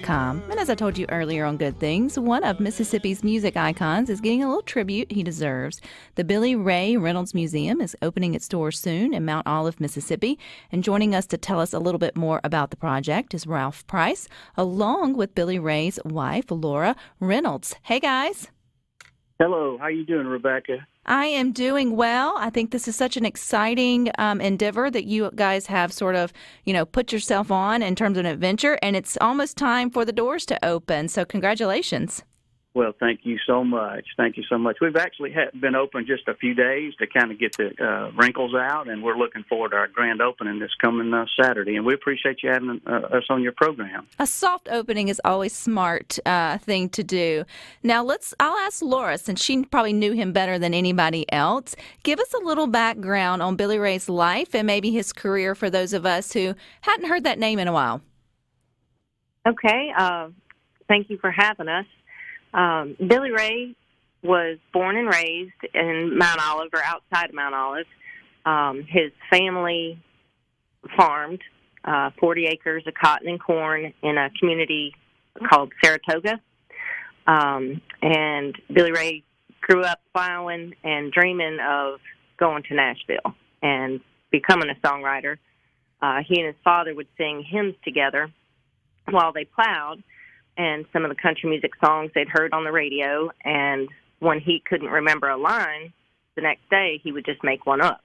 And as I told you earlier on Good Things, one of Mississippi's music icons is getting a little tribute he deserves. The Billy Ray Reynolds Museum is opening its doors soon in Mount Olive, Mississippi. And joining us to tell us a little bit more about the project is Ralph Price, along with Billy Ray's wife, Lora Reynolds. Hey, guys. Hello. How you doing, Rebecca? I am doing well. I think this is such an exciting endeavor that you guys have sort of, put yourself on in terms of an adventure, and it's almost time for the doors to open. So congratulations. Well, thank you so much. Thank you so much. We've actually been open just a few days to kind of get the wrinkles out, and we're looking forward to our grand opening this coming Saturday. And we appreciate you having us on your program. A soft opening is always smart thing to do. Now, I'll ask Laura, since she probably knew him better than anybody else. Give us a little background on Billy Ray's life and maybe his career for those of us who hadn't heard that name in a while. Okay. Thank you for having us. Billy Ray was born and raised in Mount Olive, or outside of Mount Olive. His family farmed 40 acres of cotton and corn in a community called Saratoga. And Billy Ray grew up plowing and dreaming of going to Nashville and becoming a songwriter. He and his father would sing hymns together while they plowed, and some of the country music songs they'd heard on the radio. And when he couldn't remember a line, the next day he would just make one up.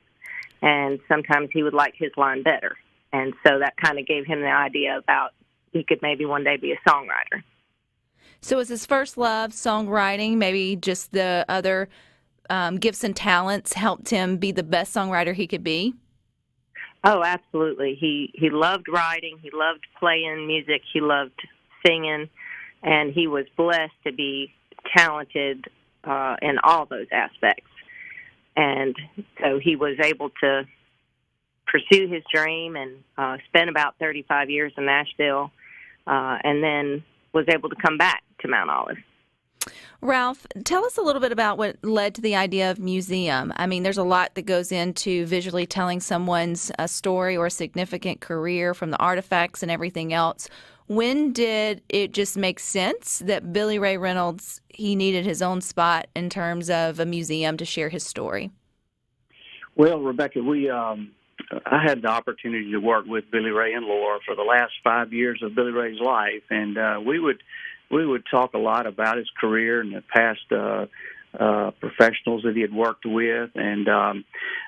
And sometimes he would like his line better. And so that kind of gave him the idea about he could maybe one day be a songwriter. So was his first love songwriting? Maybe just the other gifts and talents helped him be the best songwriter he could be? Oh, absolutely. He loved writing. He loved playing music. He loved singing. And he was blessed to be talented in all those aspects. And so he was able to pursue his dream and spend about 35 years in Nashville, and then was able to come back to Mount Olive. Ralph, tell us a little bit about what led to the idea of museum. I mean, there's a lot that goes into visually telling someone's story or a significant career, from the artifacts and everything else. When did it just make sense that Billy Ray Reynolds, he needed his own spot in terms of a museum to share his story? Well, Rebecca, I had the opportunity to work with Billy Ray and Laura for the last 5 years of Billy Ray's life, and we would talk a lot about his career and the past professionals that he had worked with, and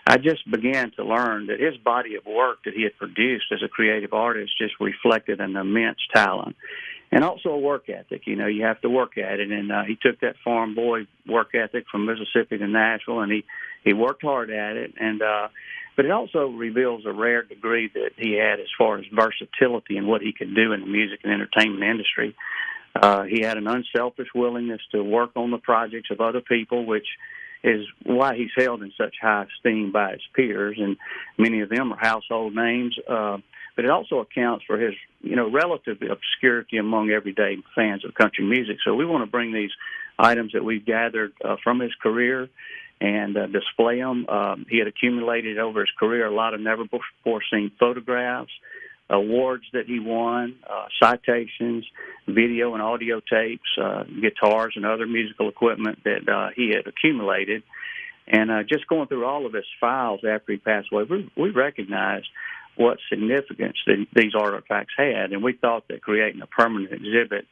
I just began to learn that his body of work that he had produced as a creative artist just reflected an immense talent and also a work ethic. You have to work at it, and he took that farm boy work ethic from Mississippi to Nashville, and he worked hard at it, and but it also reveals a rare degree that he had as far as versatility and what he could do in the music and entertainment industry. He had an unselfish willingness to work on the projects of other people, which is why he's held in such high esteem by his peers, and many of them are household names. But it also accounts for his, relative obscurity among everyday fans of country music. So we want to bring these items that we've gathered from his career and display them. He had accumulated over his career a lot of never-before-seen photographs, awards that he won, citations, video and audio tapes, guitars and other musical equipment that he had accumulated. And just going through all of his files after he passed away, we recognized what significance these artifacts had, and we thought that creating a permanent exhibit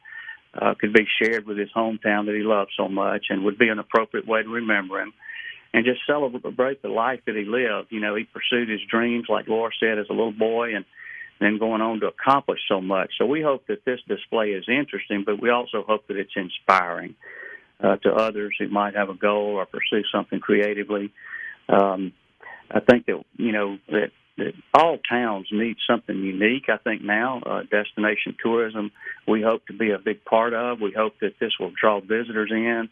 could be shared with his hometown that he loved so much and would be an appropriate way to remember him and just celebrate the life that he lived. He pursued his dreams, like Laura said, as a little boy, and then going on to accomplish so much. So we hope that this display is interesting, but we also hope that it's inspiring to others who might have a goal or pursue something creatively. I think that all towns need something unique. I think now destination tourism we hope to be a big part of. We hope that this will draw visitors in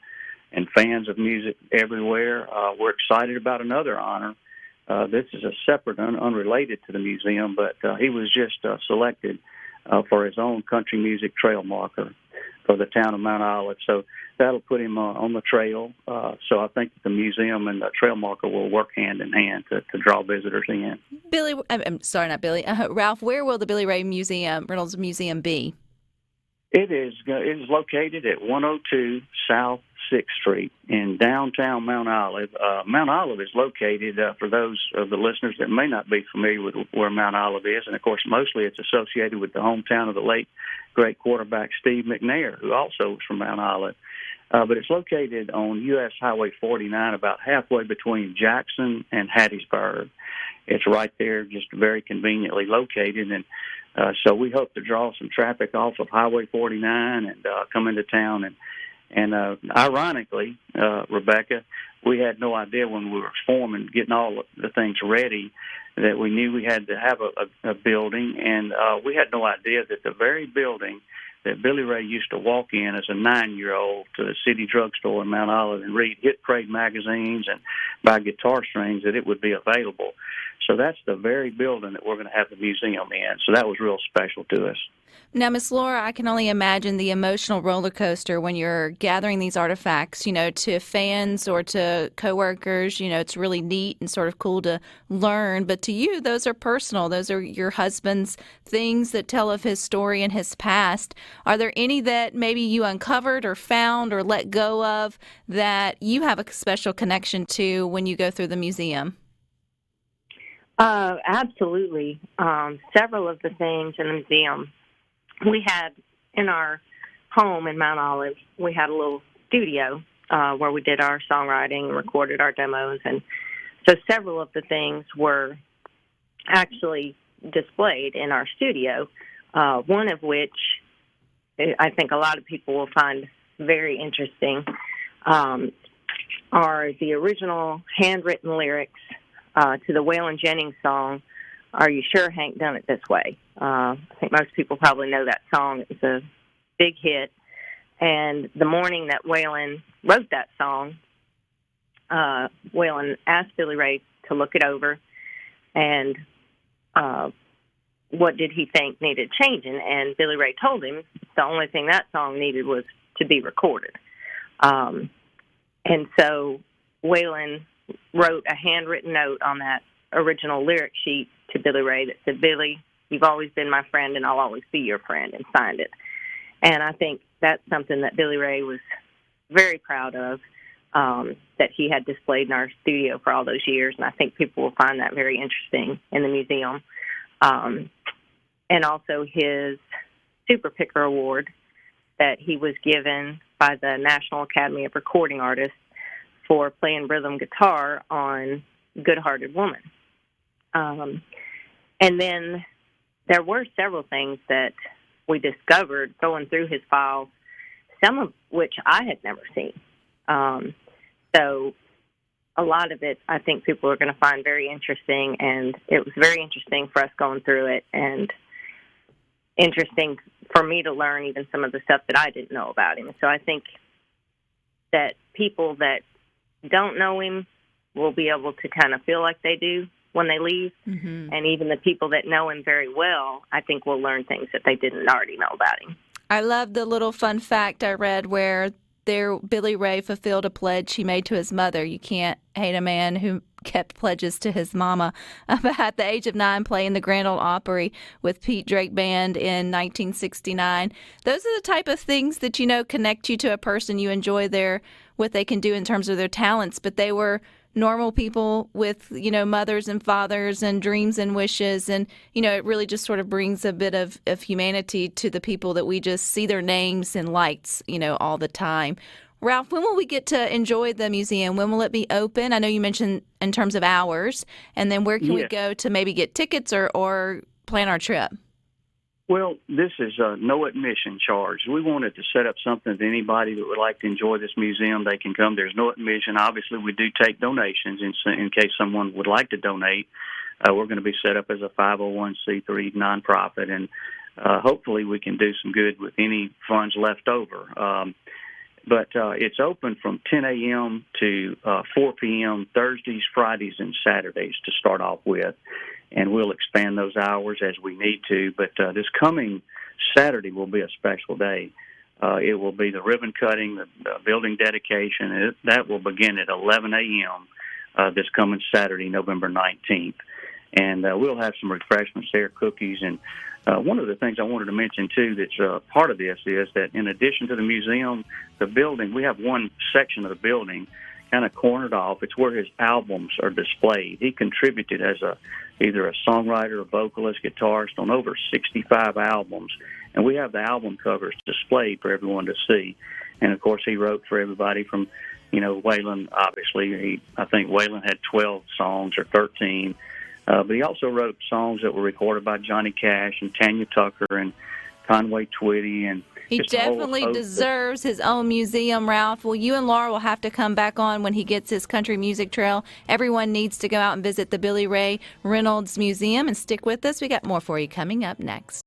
and fans of music everywhere. We're excited about another honor. This is a separate, unrelated to the museum, but he was just selected for his own country music trail marker for the town of Mount Olive. So that'll put him on the trail. So I think that the museum and the trail marker will work hand in hand to draw visitors in. Billy, I'm sorry, not Billy. Ralph, where will the Billy Ray Reynolds Museum be? It is located at 102 South 6th Street in downtown Mount Olive. Mount Olive is located, for those of the listeners that may not be familiar with where Mount Olive is, and of course mostly it's associated with the hometown of the late great quarterback Steve McNair, who also was from Mount Olive. But it's located on U.S. Highway 49, about halfway between Jackson and Hattiesburg. It's right there, just very conveniently located, and so we hope to draw some traffic off of Highway 49 and come into town. And ironically, Rebecca, we had no idea when we were forming, getting all the things ready, that we knew we had to have a building, and we had no idea that the very building that Billy Ray used to walk in as a 9-year-old to the city drugstore in Mount Olive and read hit parade magazines and buy guitar strings, that it would be available. So that's the very building that we're going to have the museum in. So that was real special to us. Now, Miss Lora, I can only imagine the emotional roller coaster when you're gathering these artifacts, to fans or to coworkers. It's really neat and sort of cool to learn. But to you, those are personal. Those are your husband's things that tell of his story and his past. Are there any that maybe you uncovered or found or let go of that you have a special connection to when you go through the museum? Absolutely. Several of the things in the museum, we had in our home in Mount Olive, we had a little studio where we did our songwriting and recorded our demos. And so several of the things were actually displayed in our studio, one of which I think a lot of people will find very interesting are the original handwritten lyrics to the Waylon Jennings song, Are You Sure Hank Done It This Way? I think most people probably know that song. It's a big hit. And the morning that Waylon wrote that song, Waylon asked Billy Ray to look it over and what did he think needed changing. And Billy Ray told him the only thing that song needed was to be recorded. And so Waylon wrote a handwritten note on that original lyric sheet to Billy Ray that said, Billy, you've always been my friend and I'll always be your friend, and signed it. And I think that's something that Billy Ray was very proud of, that he had displayed in our studio for all those years, and I think people will find that very interesting in the museum. And also his Super Picker Award that he was given by the National Academy of Recording Artists for playing rhythm guitar on Good-Hearted Woman. And then there were several things that we discovered going through his files, some of which I had never seen. So a lot of it I think people are going to find very interesting, and it was very interesting for us going through it, and interesting for me to learn even some of the stuff that I didn't know about him. So I think that people that don't know him will be able to kind of feel like they do when they leave. Mm-hmm. And even the people that know him very well, I think will learn things that they didn't already know about him. I love the little fun fact I read where Billy Ray fulfilled a pledge he made to his mother. You can't hate a man who kept pledges to his mama. At the age of 9, playing the Grand Ole Opry with Pete Drake Band in 1969. Those are the type of things that, connect you to a person. You enjoy what they can do in terms of their talents, but they were normal people with, mothers and fathers and dreams and wishes. And, it really just sort of brings a bit of humanity to the people that we just see their names in lights, all the time. Ralph, when will we get to enjoy the museum? When will it be open? I know you mentioned in terms of hours. And then where can we go to maybe get tickets or plan our trip? Well, this is a no admission charge. We wanted to set up something that anybody that would like to enjoy this museum, they can come. There's no admission. Obviously, we do take donations in case someone would like to donate. We're going to be set up as a 501c3 nonprofit, and hopefully we can do some good with any funds left over. But it's open from 10 a.m. to 4 p.m. Thursdays, Fridays, and Saturdays to start off with. And we'll expand those hours as we need to. But this coming Saturday will be a special day. It will be the ribbon cutting, the building dedication. That will begin at 11 a.m. This coming Saturday, November 19th. And we'll have some refreshments there, cookies, and One of the things I wanted to mention, too, that's part of this is that in addition to the museum, the building, we have one section of the building kind of cornered off. It's where his albums are displayed. He contributed as either a songwriter, a vocalist, guitarist on over 65 albums. And we have the album covers displayed for everyone to see. And, of course, he wrote for everybody from, Waylon, obviously. I think Waylon had 12 songs or 13. But he also wrote songs that were recorded by Johnny Cash and Tanya Tucker and Conway Twitty. And he definitely deserves his own museum, Ralph. Well, you and Laura will have to come back on when he gets his country music trail. Everyone needs to go out and visit the Billy Ray Reynolds Museum and stick with us. We got more for you coming up next.